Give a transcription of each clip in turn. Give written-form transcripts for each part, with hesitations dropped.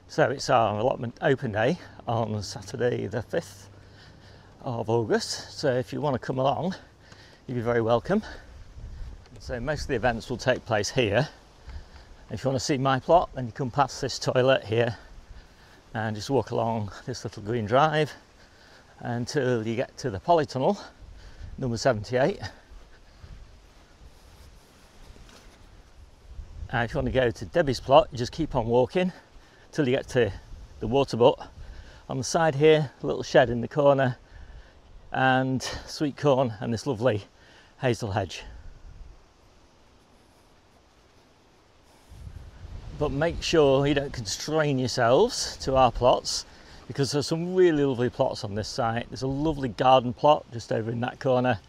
So it's our allotment open day on Saturday the 5th of August. So if you want to come along, you'd be very welcome. So most of the events will take place here. If you want to see my plot, then you come past this toilet here and just walk along this little green drive until you get to the polytunnel, number 78. And if you want to go to Debbie's plot, you just keep on walking till you get to the water butt. On the side here, a little shed in the corner, and sweet corn and this lovely hazel hedge. But make sure you don't constrain yourselves to our plots, because there's some really lovely plots on this site. There's a lovely garden plot just over in that corner.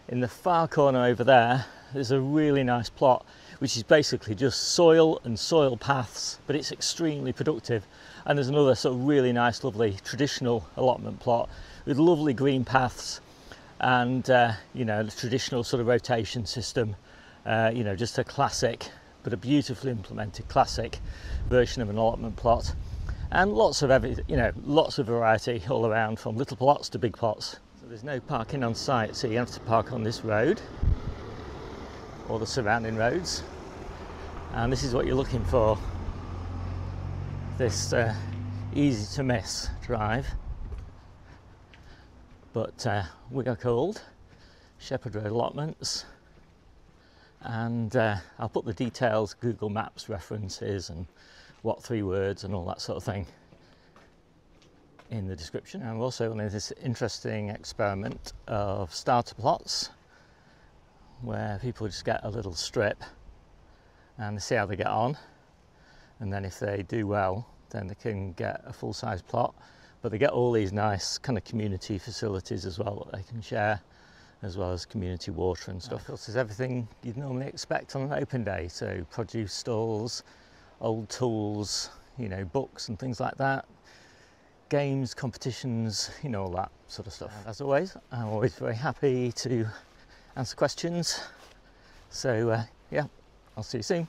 In the far corner over there, there's a really nice plot which is basically just soil and soil paths, but it's extremely productive. And there's another sort of really nice, lovely traditional allotment plot with lovely green paths and you know, the traditional sort of rotation system. You know, just a classic, but a beautifully implemented classic version of an allotment plot. And lots of you know, lots of variety all around, from little plots to big plots. So there's no parking on site, so you have to park on this road or the surrounding roads, and this is what you're looking for, this easy to miss drive. But we are called Shepherd Road Allotments, and I'll put the details, Google Maps references and what 3 words and all that sort of thing in the description. And we're also on this interesting experiment of starter plots, where people just get a little strip and they see how they get on, and then if they do well, then they can get a full-size plot. But they get all these nice kind of community facilities as well that they can share, as well as community water and stuff. Of course, there's everything you'd normally expect on an open day, so produce stalls, old tools, you know, books and things like that, games, competitions, you know, all that sort of stuff. As always, I'm always very happy to answer questions. So yeah, I'll see you soon.